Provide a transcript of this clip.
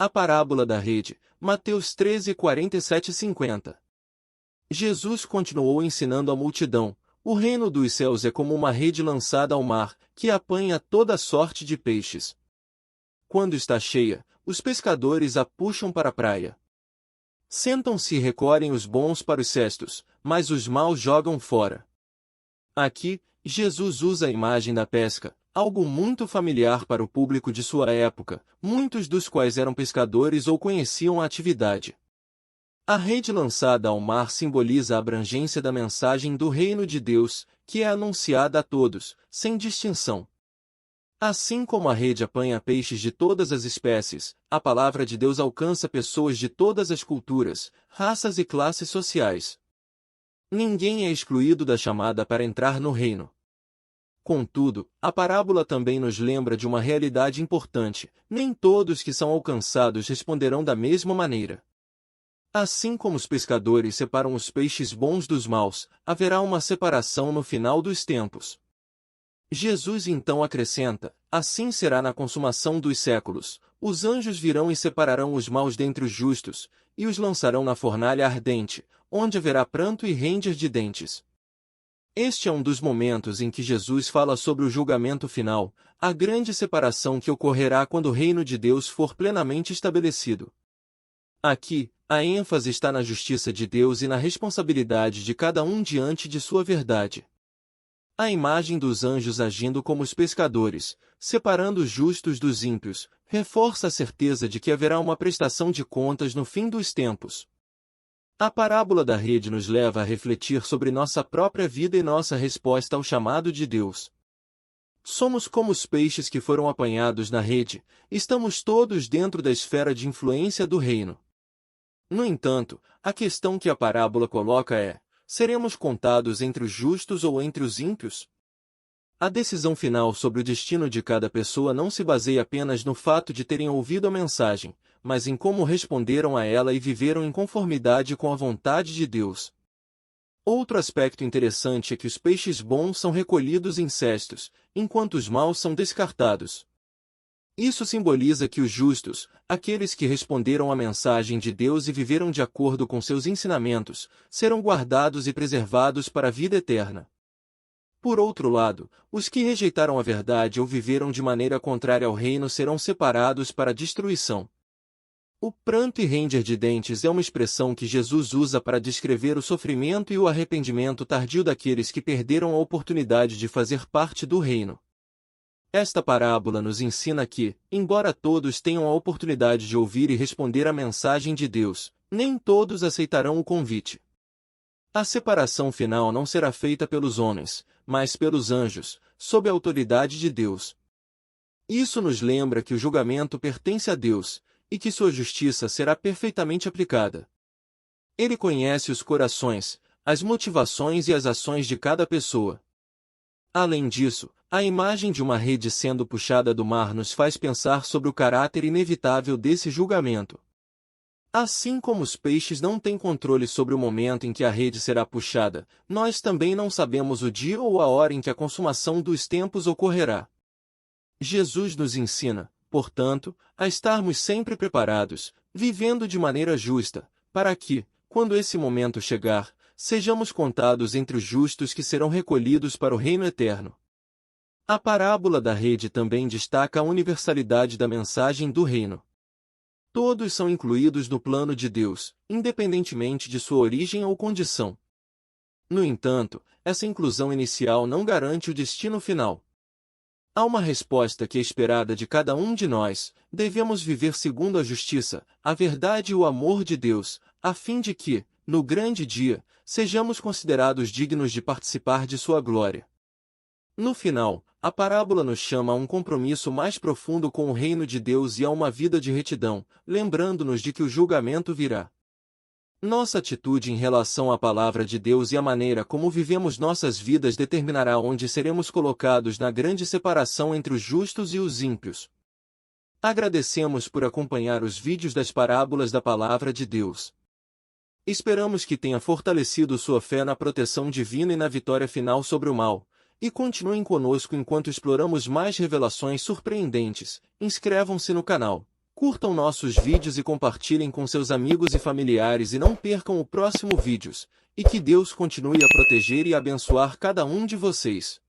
A parábola da rede, Mateus 13, 47 e 50. Jesus continuou ensinando à multidão: o reino dos céus é como uma rede lançada ao mar, que apanha toda sorte de peixes. Quando está cheia, os pescadores a puxam para a praia. Sentam-se e recolhem os bons para os cestos, mas os maus jogam fora. Aqui, Jesus usa a imagem da pesca, algo muito familiar para o público de sua época, muitos dos quais eram pescadores ou conheciam a atividade. A rede lançada ao mar simboliza a abrangência da mensagem do reino de Deus, que é anunciada a todos, sem distinção. Assim como a rede apanha peixes de todas as espécies, a palavra de Deus alcança pessoas de todas as culturas, raças e classes sociais. Ninguém é excluído da chamada para entrar no reino. Contudo, a parábola também nos lembra de uma realidade importante: nem todos que são alcançados responderão da mesma maneira. Assim como os pescadores separam os peixes bons dos maus, haverá uma separação no final dos tempos. Jesus então acrescenta: assim será na consumação dos séculos, os anjos virão e separarão os maus dentre os justos, e os lançarão na fornalha ardente, onde haverá pranto e ranger de dentes. Este é um dos momentos em que Jesus fala sobre o julgamento final, a grande separação que ocorrerá quando o reino de Deus for plenamente estabelecido. Aqui, a ênfase está na justiça de Deus e na responsabilidade de cada um diante de sua verdade. A imagem dos anjos agindo como os pescadores, separando os justos dos ímpios, reforça a certeza de que haverá uma prestação de contas no fim dos tempos. A parábola da rede nos leva a refletir sobre nossa própria vida e nossa resposta ao chamado de Deus. Somos como os peixes que foram apanhados na rede, estamos todos dentro da esfera de influência do reino. No entanto, a questão que a parábola coloca é: seremos contados entre os justos ou entre os ímpios? A decisão final sobre o destino de cada pessoa não se baseia apenas no fato de terem ouvido a mensagem, mas em como responderam a ela e viveram em conformidade com a vontade de Deus. Outro aspecto interessante é que os peixes bons são recolhidos em cestos, enquanto os maus são descartados. Isso simboliza que os justos, aqueles que responderam à mensagem de Deus e viveram de acordo com seus ensinamentos, serão guardados e preservados para a vida eterna. Por outro lado, os que rejeitaram a verdade ou viveram de maneira contrária ao reino serão separados para a destruição. O pranto e ranger de dentes é uma expressão que Jesus usa para descrever o sofrimento e o arrependimento tardio daqueles que perderam a oportunidade de fazer parte do reino. Esta parábola nos ensina que, embora todos tenham a oportunidade de ouvir e responder à mensagem de Deus, nem todos aceitarão o convite. A separação final não será feita pelos homens, mas pelos anjos, sob a autoridade de Deus. Isso nos lembra que o julgamento pertence a Deus, e que sua justiça será perfeitamente aplicada. Ele conhece os corações, as motivações e as ações de cada pessoa. Além disso, a imagem de uma rede sendo puxada do mar nos faz pensar sobre o caráter inevitável desse julgamento. Assim como os peixes não têm controle sobre o momento em que a rede será puxada, nós também não sabemos o dia ou a hora em que a consumação dos tempos ocorrerá. Jesus nos ensina, portanto, a estarmos sempre preparados, vivendo de maneira justa, para que, quando esse momento chegar, sejamos contados entre os justos que serão recolhidos para o reino eterno. A parábola da rede também destaca a universalidade da mensagem do reino. Todos são incluídos no plano de Deus, independentemente de sua origem ou condição. No entanto, essa inclusão inicial não garante o destino final. Há uma resposta que é esperada de cada um de nós: devemos viver segundo a justiça, a verdade e o amor de Deus, a fim de que, no grande dia, sejamos considerados dignos de participar de sua glória. No final, a parábola nos chama a um compromisso mais profundo com o reino de Deus e a uma vida de retidão, lembrando-nos de que o julgamento virá. Nossa atitude em relação à palavra de Deus e a maneira como vivemos nossas vidas determinará onde seremos colocados na grande separação entre os justos e os ímpios. Agradecemos por acompanhar os vídeos das parábolas da palavra de Deus. Esperamos que tenha fortalecido sua fé na proteção divina e na vitória final sobre o mal. E continuem conosco enquanto exploramos mais revelações surpreendentes. Inscrevam-se no canal. Curtam nossos vídeos e compartilhem com seus amigos e familiares e não percam o próximo vídeo. E que Deus continue a proteger e abençoar cada um de vocês.